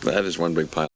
That is one big pile.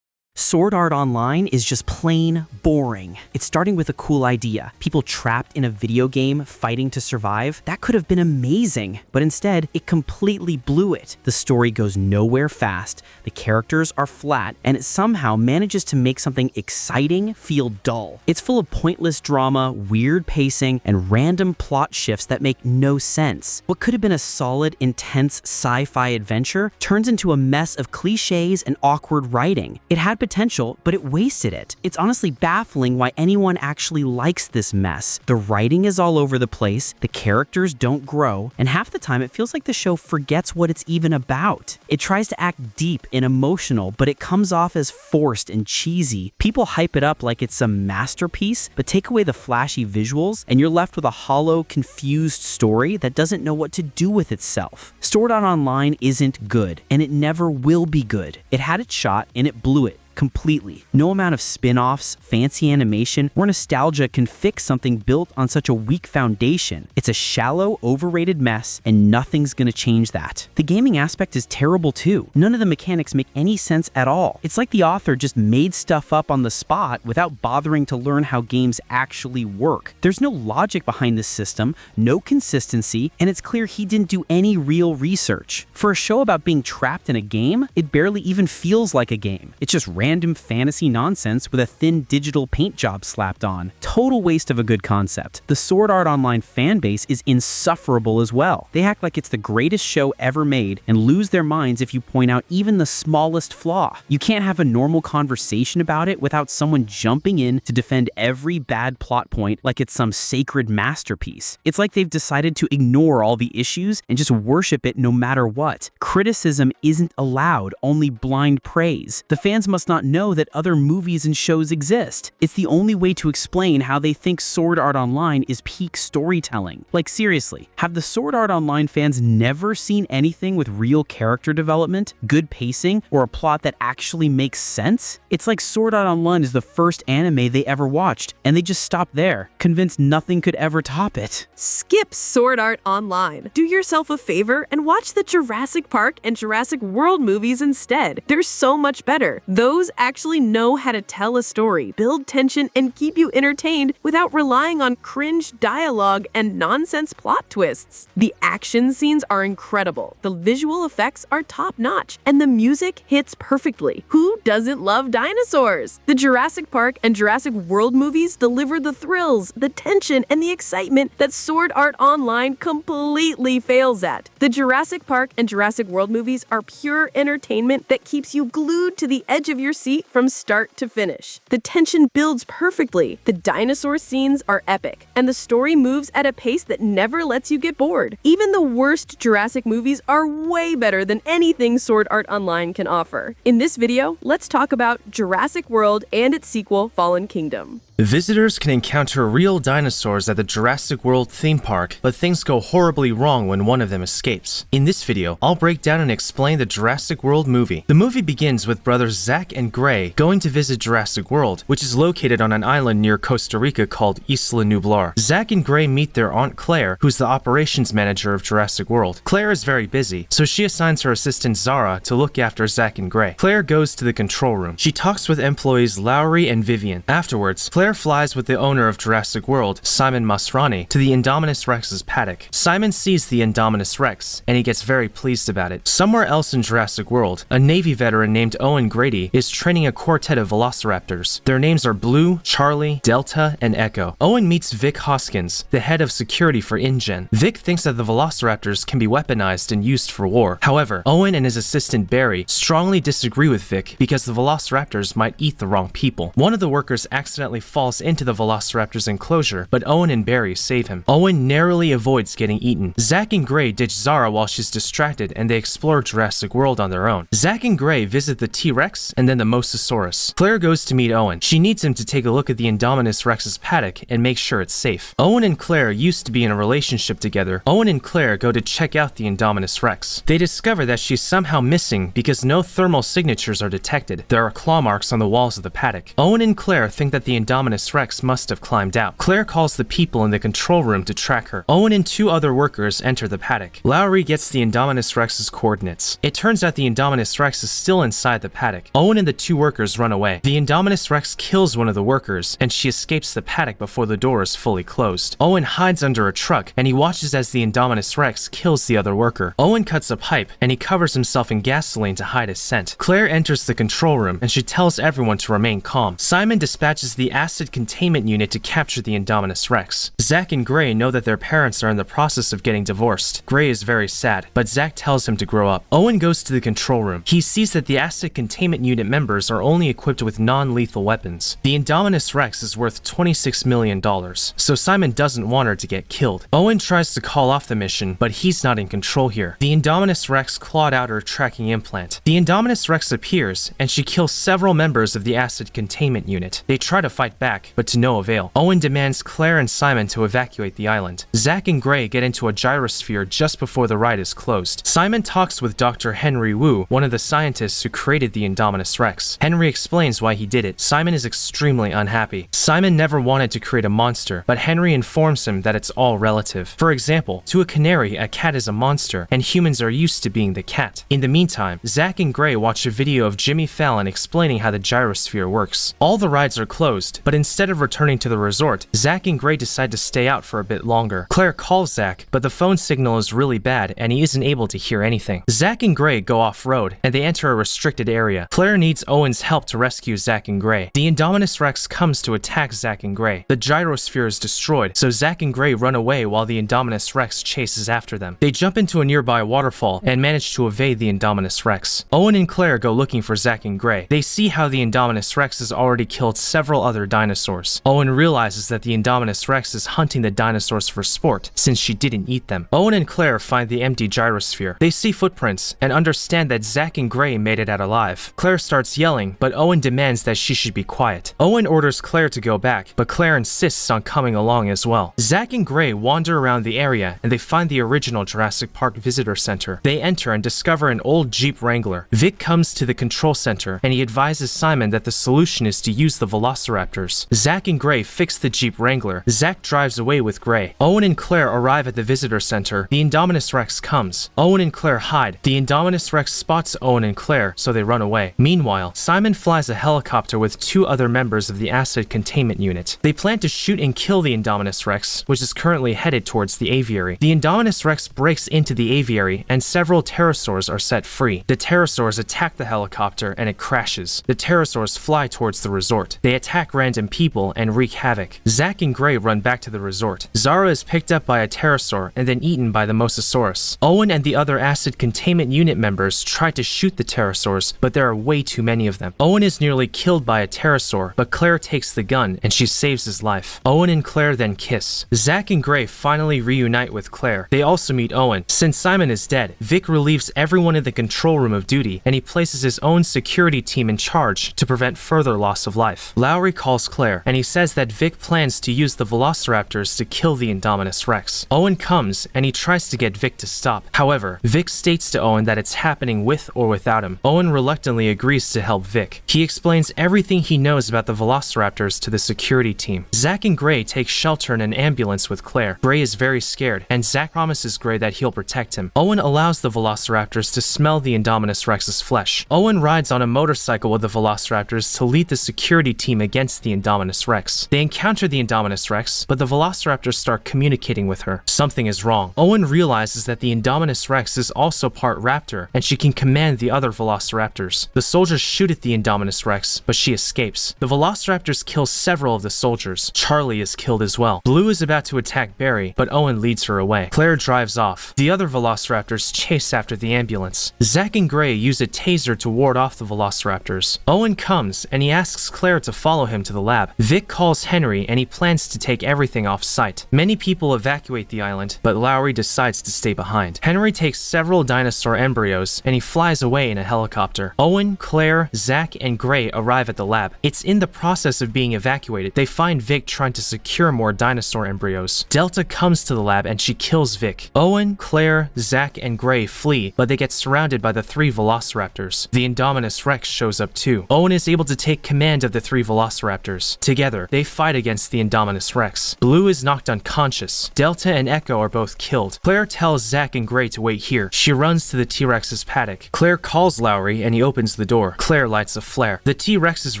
Sword Art Online is just plain boring. It's starting with a cool idea. People trapped in a video game fighting to survive. That could have been amazing, but instead, it completely blew it. The story goes nowhere fast, the characters are flat, and it somehow manages to make something exciting feel dull. It's full of pointless drama, weird pacing, and random plot shifts that make no sense. What could have been a solid, intense sci-fi adventure turns into a mess of clichés and awkward writing. It had potential, but it wasted it. It's honestly baffling why anyone actually likes this mess. The writing is all over the place, the characters don't grow, and half the time it feels like the show forgets what it's even about. It tries to act deep and emotional, but it comes off as forced and cheesy. People hype it up like it's some masterpiece, but take away the flashy visuals, and you're left with a hollow, confused story that doesn't know what to do with itself. Sword Art Online isn't good, and it never will be good. It had its shot, and it blew it completely. No amount of spin-offs, fancy animation, or nostalgia can fix something built on such a weak foundation. It's a shallow, overrated mess, and nothing's gonna change that. The gaming aspect is terrible too. None of the mechanics make any sense at all. It's like the author just made stuff up on the spot without bothering to learn how games actually work. There's no logic behind this system, no consistency, and it's clear he didn't do any real research. For a show about being trapped in a game, it barely even feels like a game. It's just random fantasy nonsense with a thin digital paint job slapped on. Total waste of a good concept. The Sword Art Online fanbase is insufferable as well. They act like it's the greatest show ever made and lose their minds if you point out even the smallest flaw. You can't have a normal conversation about it without someone jumping in to defend every bad plot point like it's some sacred masterpiece. It's like they've decided to ignore all the issues and just worship it no matter what. Criticism isn't allowed, only blind praise. The fans must not know that other movies and shows exist. It's the only way to explain how they think Sword Art Online is peak storytelling. Like seriously, have the Sword Art Online fans never seen anything with real character development, good pacing, or a plot that actually makes sense? It's like Sword Art Online is the first anime they ever watched, and they just stopped there, convinced nothing could ever top it. Skip Sword Art Online. Do yourself a favor and watch the Jurassic Park and Jurassic World movies instead. They're so much better. Those actually know how to tell a story, build tension, and keep you entertained without relying on cringe dialogue and nonsense plot twists. The action scenes are incredible, the visual effects are top-notch, and the music hits perfectly. Who doesn't love dinosaurs? The Jurassic Park and Jurassic World movies deliver the thrills, the tension, and the excitement that Sword Art Online completely fails at. The Jurassic Park and Jurassic World movies are pure entertainment that keeps you glued to the edge of your seat from start to finish. The tension builds perfectly, the dinosaur scenes are epic, and the story moves at a pace that never lets you get bored. Even the worst Jurassic movies are way better than anything Sword Art Online can offer. In this video, let's talk about Jurassic World and its sequel, Fallen Kingdom. Visitors can encounter real dinosaurs at the Jurassic World theme park, but things go horribly wrong when one of them escapes. In this video, I'll break down and explain the Jurassic World movie. The movie begins with brothers Zach and Gray going to visit Jurassic World, which is located on an island near Costa Rica called Isla Nublar. Zach and Gray meet their Aunt Claire, who's the operations manager of Jurassic World. Claire is very busy, so she assigns her assistant Zara to look after Zach and Gray. Claire goes to the control room. She talks with employees Lowry and Vivian. Afterwards, Claire flies with the owner of Jurassic World, Simon Masrani, to the Indominus Rex's paddock. Simon sees the Indominus Rex, and he gets very pleased about it. Somewhere else in Jurassic World, a Navy veteran named Owen Grady is training a quartet of velociraptors. Their names are Blue, Charlie, Delta, and Echo. Owen meets Vic Hoskins, the head of security for InGen. Vic thinks that the velociraptors can be weaponized and used for war. However, Owen and his assistant Barry strongly disagree with Vic because the velociraptors might eat the wrong people. One of the workers accidentally falls into the velociraptor's enclosure, but Owen and Barry save him. Owen narrowly avoids getting eaten. Zach and Gray ditch Zara while she's distracted, and they explore Jurassic World on their own. Zach and Gray visit the T-Rex and then the Mosasaurus. Claire goes to meet Owen. She needs him to take a look at the Indominus Rex's paddock and make sure it's safe. Owen and Claire used to be in a relationship together. Owen and Claire go to check out the Indominus Rex. They discover that she's somehow missing because no thermal signatures are detected. There are claw marks on the walls of the paddock. Owen and Claire think that the Indominus Indominus Rex must have climbed out. Claire calls the people in the control room to track her. Owen and 2 other workers enter the paddock. Lowry gets the Indominus Rex's coordinates. It turns out the Indominus Rex is still inside the paddock. Owen and the 2 workers run away. The Indominus Rex kills one of the workers, and she escapes the paddock before the door is fully closed. Owen hides under a truck, and he watches as the Indominus Rex kills the other worker. Owen cuts a pipe, and he covers himself in gasoline to hide his scent. Claire enters the control room, and she tells everyone to remain calm. Simon dispatches the acid containment unit to capture the Indominus Rex. Zack and Gray know that their parents are in the process of getting divorced. Gray is very sad, but Zack tells him to grow up. Owen goes to the control room. He sees that the acid containment unit members are only equipped with non-lethal weapons. The Indominus Rex is worth $26 million, so Simon doesn't want her to get killed. Owen tries to call off the mission, but he's not in control here. The Indominus Rex clawed out her tracking implant. The Indominus Rex appears, and she kills several members of the acid containment unit. They try to fight back, but to no avail. Owen demands Claire and Simon to evacuate the island. Zack and Gray get into a gyrosphere just before the ride is closed. Simon talks with Dr. Henry Wu, one of the scientists who created the Indominus Rex. Henry explains why he did it. Simon is extremely unhappy. Simon never wanted to create a monster, but Henry informs him that it's all relative. For example, to a canary, a cat is a monster, and humans are used to being the cat. In the meantime, Zack and Gray watch a video of Jimmy Fallon explaining how the gyrosphere works. All the rides are closed, but instead of returning to the resort, Zack and Gray decide to stay out for a bit longer. Claire calls Zack, but the phone signal is really bad and he isn't able to hear anything. Zack and Gray go off-road, and they enter a restricted area. Claire needs Owen's help to rescue Zack and Gray. The Indominus Rex comes to attack Zack and Gray. The gyrosphere is destroyed, so Zack and Gray run away while the Indominus Rex chases after them. They jump into a nearby waterfall and manage to evade the Indominus Rex. Owen and Claire go looking for Zack and Gray. They see how the Indominus Rex has already killed several other dinosaurs. Owen realizes that the Indominus Rex is hunting the dinosaurs for sport, since she didn't eat them. Owen and Claire find the empty gyrosphere. They see footprints and understand that Zack and Gray made it out alive. Claire starts yelling, but Owen demands that she should be quiet. Owen orders Claire to go back, but Claire insists on coming along as well. Zack and Gray wander around the area, and they find the original Jurassic Park Visitor Center. They enter and discover an old Jeep Wrangler. Vic comes to the control center, and he advises Simon that the solution is to use the velociraptors. Zack and Gray fix the Jeep Wrangler. Zack drives away with Gray. Owen and Claire arrive at the visitor center. The Indominus Rex comes. Owen and Claire hide. The Indominus Rex spots Owen and Claire, so they run away. Meanwhile, Simon flies a helicopter with 2 other members of the acid containment unit. They plan to shoot and kill the Indominus Rex, which is currently headed towards the aviary. The Indominus Rex breaks into the aviary, and several pterosaurs are set free. The pterosaurs attack the helicopter, and it crashes. The pterosaurs fly towards the resort. They attack random people and wreak havoc. Zack and Gray run back to the resort. Zara is picked up by a pterosaur and then eaten by the Mosasaurus. Owen and the other acid containment unit members try to shoot the pterosaurs, but there are way too many of them. Owen is nearly killed by a pterosaur, but Claire takes the gun and she saves his life. Owen and Claire then kiss. Zack and Gray finally reunite with Claire. They also meet Owen. Since Simon is dead, Vic relieves everyone in the control room of duty, and he places his own security team in charge to prevent further loss of life. Lowry calls Claire, and he says that Vic plans to use the velociraptors to kill the Indominus Rex. Owen comes, and he tries to get Vic to stop. However, Vic states to Owen that it's happening with or without him. Owen reluctantly agrees to help Vic. He explains everything he knows about the velociraptors to the security team. Zack and Gray take shelter in an ambulance with Claire. Gray is very scared, and Zack promises Gray that he'll protect him. Owen allows the velociraptors to smell the Indominus Rex's flesh. Owen rides on a motorcycle with the velociraptors to lead the security team against the Indominus Rex. They encounter the Indominus Rex, but the velociraptors start communicating with her. Something is wrong. Owen realizes that the Indominus Rex is also part raptor, and she can command the other velociraptors. The soldiers shoot at the Indominus Rex, but she escapes. The velociraptors kill several of the soldiers. Charlie is killed as well. Blue is about to attack Barry, but Owen leads her away. Claire drives off. The other velociraptors chase after the ambulance. Zack and Gray use a taser to ward off the velociraptors. Owen comes, and he asks Claire to follow him to the lab. Vic calls Henry, and he plans to take everything off site. Many people evacuate the island, but Lowry decides to stay behind. Henry takes several dinosaur embryos, and he flies away in a helicopter. Owen, Claire, Zack, and Gray arrive at the lab. It's in the process of being evacuated. They find Vic trying to secure more dinosaur embryos. Delta comes to the lab, and she kills Vic. Owen, Claire, Zack, and Gray flee, but they get surrounded by the 3 velociraptors. The Indominus Rex shows up too. Owen is able to take command of the 3 velociraptors. velociraptors. Together, they fight against the Indominus Rex. Blue is knocked unconscious. Delta and Echo are both killed. Claire tells Zack and Gray to wait here. She runs to the T-Rex's paddock. Claire calls Lowry and he opens the door. Claire lights a flare. The T-Rex is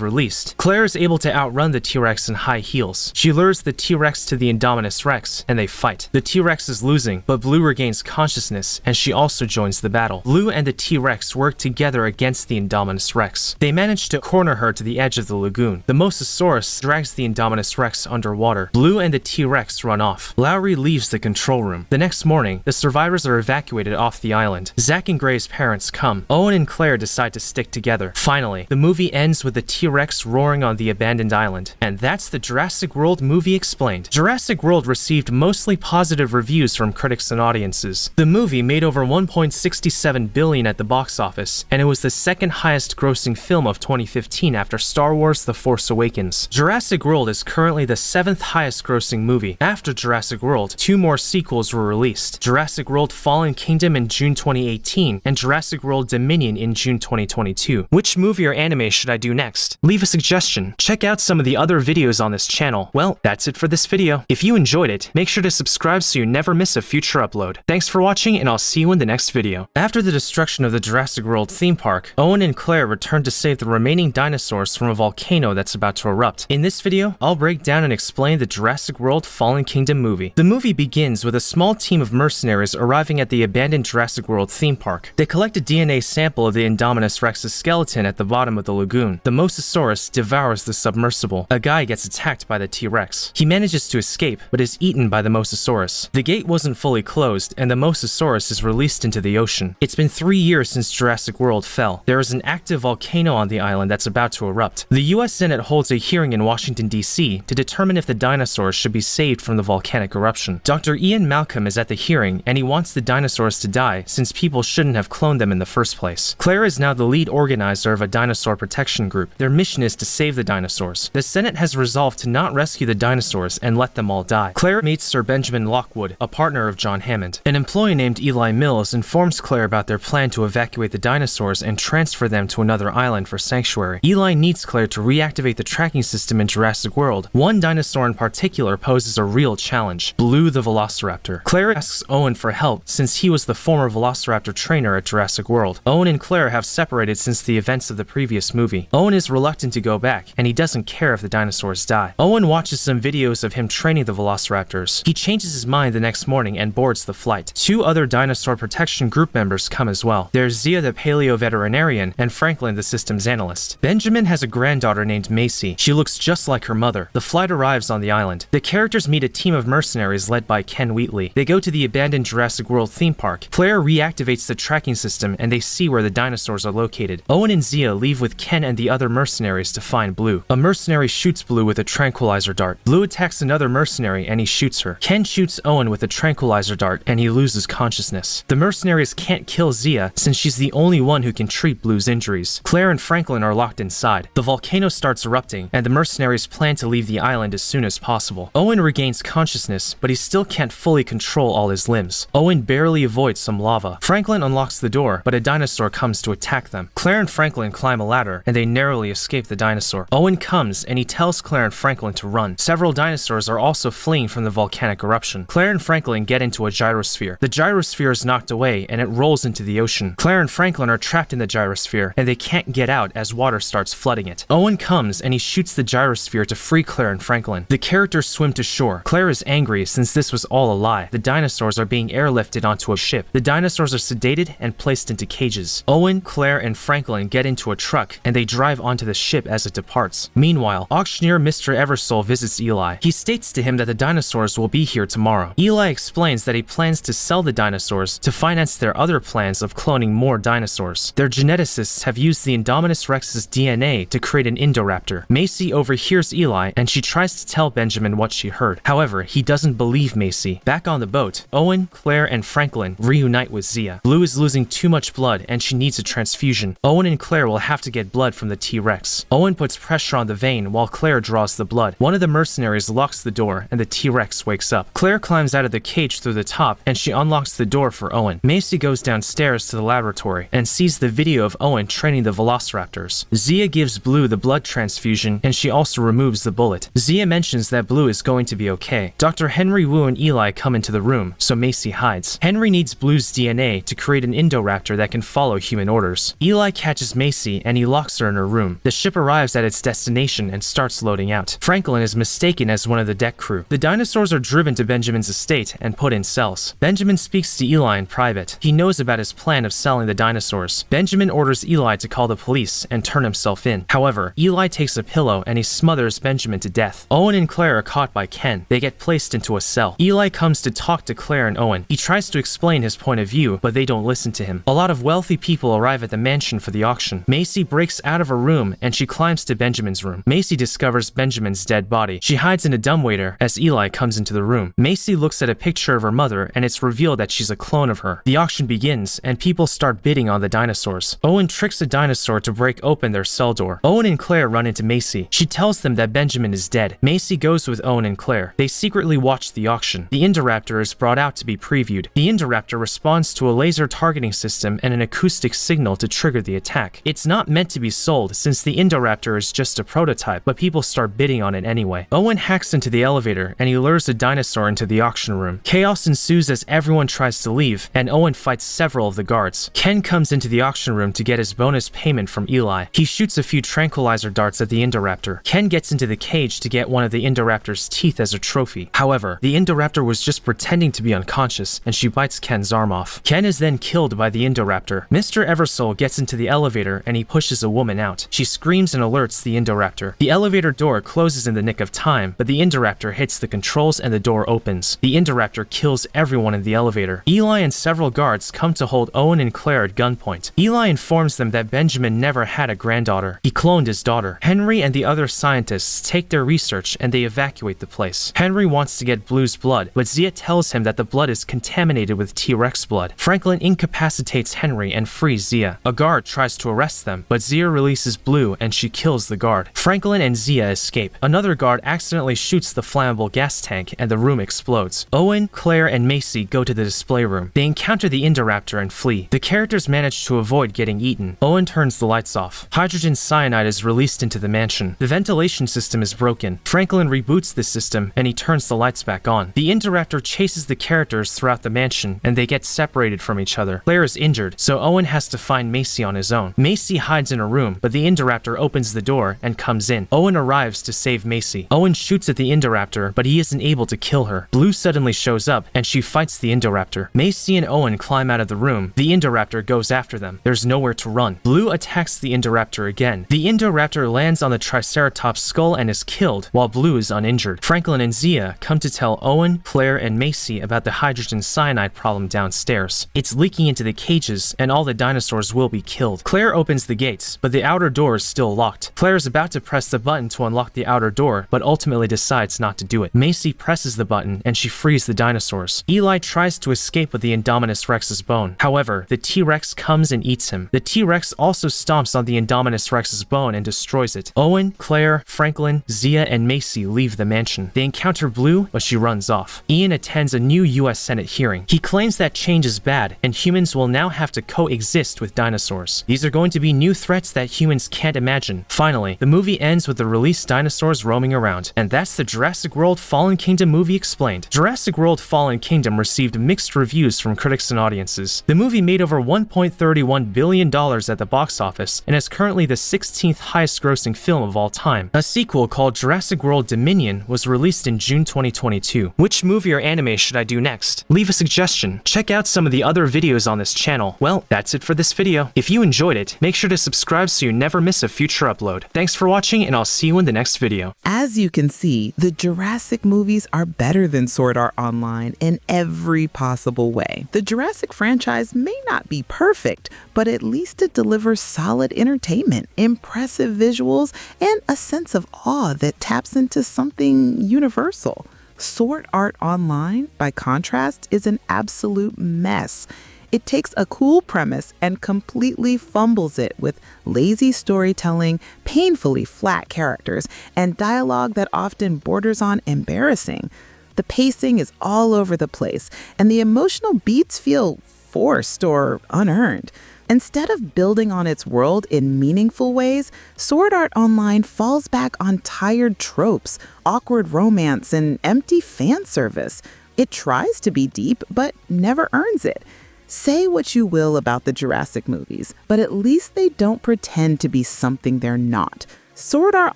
released. Claire is able to outrun the T-Rex in high heels. She lures the T-Rex to the Indominus Rex and they fight. The T-Rex is losing, but Blue regains consciousness and she also joins the battle. Blue and the T-Rex work together against the Indominus Rex. They manage to corner her to the edge of the lagoon. The Mosasaurus drags the Indominus Rex underwater. Blue and the T-Rex run off. Lowry leaves the control room. The next morning, the survivors are evacuated off the island. Zack and Gray's parents come. Owen and Claire decide to stick together. Finally, the movie ends with the T-Rex roaring on the abandoned island. And that's the Jurassic World movie explained. Jurassic World received mostly positive reviews from critics and audiences. The movie made over $1.67 billion at the box office, and it was the second highest grossing film of 2015 after Star Wars The Force Awakens. Jurassic World is currently the 7th highest grossing movie. After Jurassic World, 2 more sequels were released. Jurassic World Fallen Kingdom in June 2018 and Jurassic World Dominion in June 2022. Which movie or anime should I do next? Leave a suggestion. Check out some of the other videos on this channel. Well, that's it for this video. If you enjoyed it, make sure to subscribe so you never miss a future upload. Thanks for watching and I'll see you in the next video. After the destruction of the Jurassic World theme park, Owen and Claire return to save the remaining dinosaurs from a volcano that's about to erupt. In this video, I'll break down and explain the Jurassic World Fallen Kingdom movie. The movie begins with a small team of mercenaries arriving at the abandoned Jurassic World theme park. They collect a DNA sample of the Indominus Rex's skeleton at the bottom of the lagoon. The Mosasaurus devours the submersible. A guy gets attacked by the T-Rex. He manages to escape, but is eaten by the Mosasaurus. The gate wasn't fully closed, and the Mosasaurus is released into the ocean. It's been 3 years since Jurassic World fell. There is an active volcano on the island that's about to erupt. The US Senate holds a hearing in Washington, D.C. to determine if the dinosaurs should be saved from the volcanic eruption. Dr. Ian Malcolm is at the hearing, and he wants the dinosaurs to die since people shouldn't have cloned them in the first place. Claire is now the lead organizer of a dinosaur protection group. Their mission is to save the dinosaurs. The Senate has resolved to not rescue the dinosaurs and let them all die. Claire meets Sir Benjamin Lockwood, a partner of John Hammond. An employee named Eli Mills informs Claire about their plan to evacuate the dinosaurs and transfer them to another island for sanctuary. Eli needs Claire to reactivate the tracking system in Jurassic World. One dinosaur in particular poses a real challenge: Blue the Velociraptor. Claire asks Owen for help since he was the former Velociraptor trainer at Jurassic World. Owen and Claire have separated since the events of the previous movie. Owen is reluctant to go back, and he doesn't care if the dinosaurs die. Owen watches some videos of him training the Velociraptors. He changes his mind the next morning and boards the flight. 2 other dinosaur protection group members come as well. There's Zia the paleo veterinarian and Franklin the systems analyst. Benjamin has a granddaughter named Macy. She looks just like her mother. The flight arrives on the island. The characters meet a team of mercenaries led by Ken Wheatley. They go to the abandoned Jurassic World theme park. Claire reactivates the tracking system and they see where the dinosaurs are located. Owen and Zia leave with Ken and the other mercenaries to find Blue. A mercenary shoots Blue with a tranquilizer dart. Blue attacks another mercenary and he shoots her. Ken shoots Owen with a tranquilizer dart and he loses consciousness. The mercenaries can't kill Zia since she's the only one who can treat Blue's injuries. Claire and Franklin are locked inside. The volcano starts erupting and the mercenaries plan to leave the island as soon as possible. Owen regains consciousness, but he still can't fully control all his limbs. Owen barely avoids some lava. Franklin unlocks the door, but a dinosaur comes to attack them. Claire and Franklin climb a ladder and they narrowly escape the dinosaur. Owen comes and he tells Claire and Franklin to run. Several dinosaurs are also fleeing from the volcanic eruption. Claire and Franklin get into a gyrosphere. The gyrosphere is knocked away and it rolls into the ocean. Claire and Franklin are trapped in the gyrosphere and they can't get out as water starts flooding it. Owen comes and he shoots the gyrosphere to free Claire and Franklin. The characters swim to shore. Claire is angry since this was all a lie. The dinosaurs are being airlifted onto a ship. The dinosaurs are sedated and placed into cages. Owen, Claire, and Franklin get into a truck and they drive onto the ship as it departs. Meanwhile, auctioneer Mr. Eversole visits Eli. He states to him that the dinosaurs will be here tomorrow. Eli explains that he plans to sell the dinosaurs to finance their other plans of cloning more dinosaurs. Their geneticists have used the Indominus Rex's DNA to create an Indoraptor. Macy overhears Eli and she tries to tell Benjamin what she heard. However, he doesn't believe Macy. Back on the boat, Owen, Claire, and Franklin reunite with Zia. Blue is losing too much blood and she needs a transfusion. Owen and Claire will have to get blood from the T-Rex. Owen puts pressure on the vein while Claire draws the blood. One of the mercenaries locks the door and the T-Rex wakes up. Claire climbs out of the cage through the top and she unlocks the door for Owen. Macy goes downstairs to the laboratory and sees the video of Owen training the Velociraptors. Zia gives Blue the blood transfusion and she also removes the bullet. Zia mentions that Blue is going to be okay. Dr. Henry Wu and Eli come into the room, so Macy hides. Henry needs Blue's DNA to create an Indoraptor that can follow human orders. Eli catches Macy and he locks her in her room. The ship arrives at its destination and starts loading out. Franklin is mistaken as one of the deck crew. The dinosaurs are driven to Benjamin's estate and put in cells. Benjamin speaks to Eli in private. He knows about his plan of selling the dinosaurs. Benjamin orders Eli to call the police and turn himself in. However, Eli takes a pillow and he smothers Benjamin to death. Owen and Claire are caught by Ken. They get placed into a cell. Eli comes to talk to Claire and Owen. He tries to explain his point of view, but they don't listen to him. A lot of wealthy people arrive at the mansion for the auction. Macy breaks out of her room and she climbs to Benjamin's room. Macy discovers Benjamin's dead body. She hides in a dumbwaiter as Eli comes into the room. Macy looks at a picture of her mother and it's revealed that she's a clone of her. The auction begins and people start bidding on the dinosaurs. Owen tricks a dinosaur to break open their cell door. Owen and Claire run into Macy. She tells them that Benjamin is dead. Macy goes with Owen and Claire. They secretly watch the auction. The Indoraptor is brought out to be previewed. The Indoraptor responds to a laser targeting system and an acoustic signal to trigger the attack. It's not meant to be sold since the Indoraptor is just a prototype, but people start bidding on it anyway. Owen hacks into the elevator and he lures the dinosaur into the auction room. Chaos ensues as everyone tries to leave, and Owen fights several of the guards. Ken comes into the auction room to get his bonus payment from Eli. He shoots a few tranquilizer darts at the Indoraptor. Ken gets into the cage to get one of the Indoraptor's teeth as a trophy. However, the Indoraptor was just pretending to be unconscious, and she bites Ken's arm off. Ken is then killed by the Indoraptor. Mr. Eversole gets into the elevator and he pushes a woman out. She screams and alerts the Indoraptor. The elevator door closes in the nick of time, but the Indoraptor hits the controls and the door opens. The Indoraptor kills everyone in the elevator. Eli and several guards come to hold Owen and Claire at gunpoint. Eli informs them that Benjamin never had a granddaughter. He cloned his daughter. Henry and the other scientists take their research and they evacuate the place. Henry wants to get Blue's blood, but Zia tells him that the blood is contaminated with T-Rex blood. Franklin incapacitates Henry and frees Zia. A guard tries to arrest them, but Zia releases Blue and she kills the guard. Franklin and Zia escape. Another guard accidentally shoots the flammable gas tank and the room explodes. Owen, Claire, and Macy go to the display room. They encounter the Indoraptor and flee. The characters manage to avoid getting eaten. Owen turns the lights off. Hydrogen cyanide is released into the mansion. The ventilation system is broken. Franklin reboots the system and he turns the lights back on. The Indoraptor chases the characters throughout the mansion and they get separated from each other. Claire is injured, so Owen has to find Macy on his own. Macy hides in a room, but the Indoraptor opens the door and comes in. Owen arrives to save Macy. Owen shoots at the Indoraptor, but he isn't able to kill her. Blue suddenly shows up and she fights the Indoraptor. Macy and Owen climb out of the room. The Indoraptor goes after them. There's nowhere to run. Blue attacks the Indoraptor again. The Indoraptor lands on the Triceratops skull and is killed, while Blue is uninjured. Franklin and Zia come to tell Owen, Claire, and Macy about the hydrogen cyanide problem downstairs. It's leaking into the cages, and all the dinosaurs will be killed. Claire opens the gates, but the outer door is still locked. Claire is about to press the button to unlock the outer door, but ultimately decides not to do it. Macy presses the button, and she frees the dinosaurs. Eli tries to escape with the Indominus Rex's bone. However, the T-Rex comes and eats him. The T-Rex also stomps on the Indominus Rex's bone and destroys it. Owen, Claire, Franklin, Zia, and Macy leave the mansion. They encounter Blue, but she runs off. Ian attends a new US Senate hearing. He claims that change is bad, and humans will now have to coexist with dinosaurs. These are going to be new threats that humans can't imagine. Finally, the movie ends with the released dinosaurs roaming around. And that's the Jurassic World Fallen Kingdom movie explained. Jurassic World Fallen Kingdom received mixed reviews from critics and audiences. The movie made over $1.31 billion at the box office and is currently the 16th highest grossing film of all time. A sequel called Jurassic World Dominion was released in June 2022. Which movie or anime should I do next? Leave a suggestion. Check out some of the other videos on this channel. Well, that's it for this video. If you enjoyed it, make sure to subscribe so you never miss a future upload. Thanks for watching, and I'll see you in the next video. As you can see, the Jurassic movies are better than Sword Art Online in every possible way. The Jurassic franchise may not be perfect, but at least it delivers solid entertainment, impressive visuals, and a sense of awe that taps into something universal. Sword Art Online, by contrast, is an absolute mess. It takes a cool premise and completely fumbles it with lazy storytelling, painfully flat characters, and dialogue that often borders on embarrassing. The pacing is all over the place, and the emotional beats feel forced or unearned. Instead of building on its world in meaningful ways, Sword Art Online falls back on tired tropes, awkward romance, and empty fan service. It tries to be deep, but never earns it. Say what you will about the Jurassic movies, but at least they don't pretend to be something they're not. Sword Art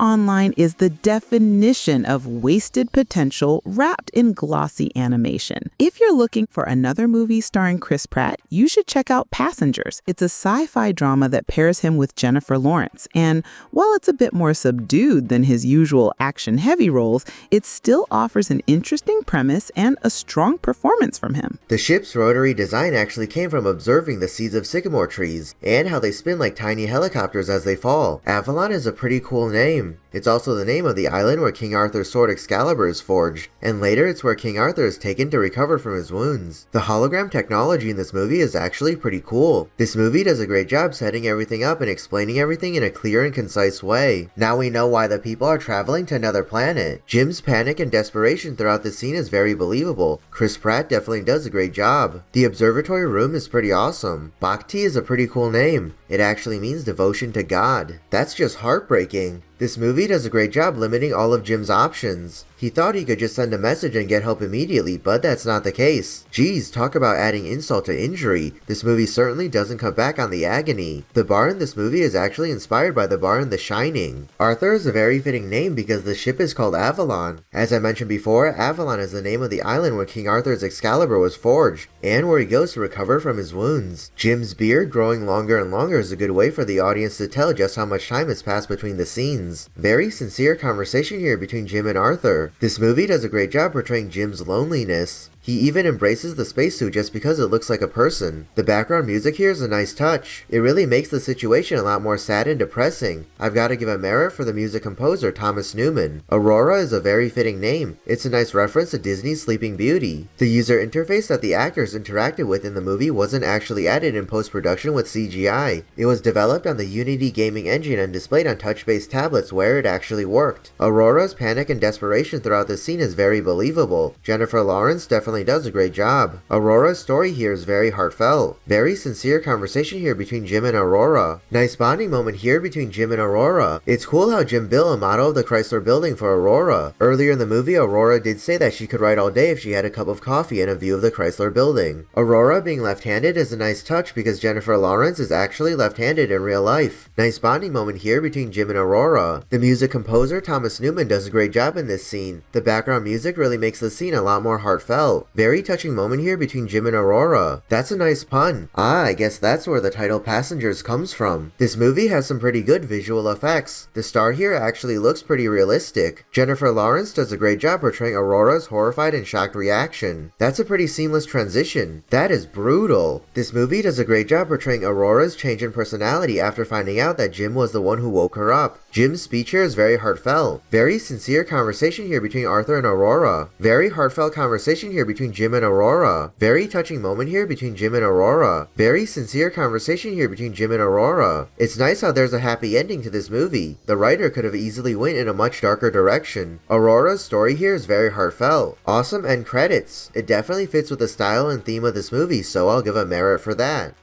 Online is the definition of wasted potential wrapped in glossy animation. If you're looking for another movie starring Chris Pratt, you should check out Passengers. It's a sci-fi drama that pairs him with Jennifer Lawrence, and while it's a bit more subdued than his usual action-heavy roles, it still offers an interesting premise and a strong performance from him. The ship's rotary design actually came from observing the seeds of sycamore trees, and how they spin like tiny helicopters as they fall. Avalon is a pretty cool name. It's also the name of the island where King Arthur's sword Excalibur is forged, and later it's where King Arthur is taken to recover from his wounds. The hologram technology in this movie is actually pretty cool. This movie does a great job setting everything up and explaining everything in a clear and concise way. Now we know why the people are traveling to another planet. Jim's panic and desperation throughout the scene is very believable. Chris Pratt definitely does a great job. The observatory room is pretty awesome. Bhakti is a pretty cool name. It actually means devotion to God. That's just heartbreaking. This movie does a great job limiting all of Jim's options. He thought he could just send a message and get help immediately, but that's not the case. Geez, talk about adding insult to injury. This movie certainly doesn't cut back on the agony. The bar in this movie is actually inspired by the bar in The Shining. Arthur is a very fitting name because the ship is called Avalon. As I mentioned before, Avalon is the name of the island where King Arthur's Excalibur was forged, and where he goes to recover from his wounds. Jim's beard growing longer and longer is a good way for the audience to tell just how much time has passed between the scenes. Very sincere conversation here between Jim and Arthur. This movie does a great job portraying Jim's loneliness. He even embraces the spacesuit just because it looks like a person. The background music here is a nice touch. It really makes the situation a lot more sad and depressing. I've got to give a merit for the music composer Thomas Newman. Aurora is a very fitting name. It's a nice reference to Disney's Sleeping Beauty. The user interface that the actors interacted with in the movie wasn't actually added in post-production with CGI. It was developed on the Unity gaming engine and displayed on touch-based tablets where it actually worked. Aurora's panic and desperation throughout the scene is very believable. Jennifer Lawrence definitely does a great job. Aurora's story here is very heartfelt. Very sincere conversation here between Jim and Aurora. Nice bonding moment here between Jim and Aurora. It's cool how Jim built a model of the Chrysler building for Aurora. Earlier in the movie, Aurora did say that she could write all day if she had a cup of coffee and a view of the Chrysler building. Aurora being left-handed is a nice touch because Jennifer Lawrence is actually left-handed in real life. Nice bonding moment here between Jim and Aurora. The music composer Thomas Newman does a great job in this scene. The background music really makes the scene a lot more heartfelt. Very touching moment here between Jim and Aurora. That's a nice pun. I guess that's where the title Passengers comes from. This movie has some pretty good visual effects. The star here actually looks pretty realistic. Jennifer Lawrence does a great job portraying Aurora's horrified and shocked reaction. That's a pretty seamless transition. That is brutal. This movie does a great job portraying Aurora's change in personality after finding out that Jim was the one who woke her up. Jim's speech here is very heartfelt. Very sincere conversation here between Arthur and Aurora. Very heartfelt conversation here between Jim and Aurora. Very touching moment here between Jim and Aurora. Very sincere conversation here between Jim and Aurora. It's nice how there's a happy ending to this movie. The writer could have easily went in a much darker direction. Aurora's story here is very heartfelt. Awesome end credits. It definitely fits with the style and theme of this movie, so I'll give a merit for that.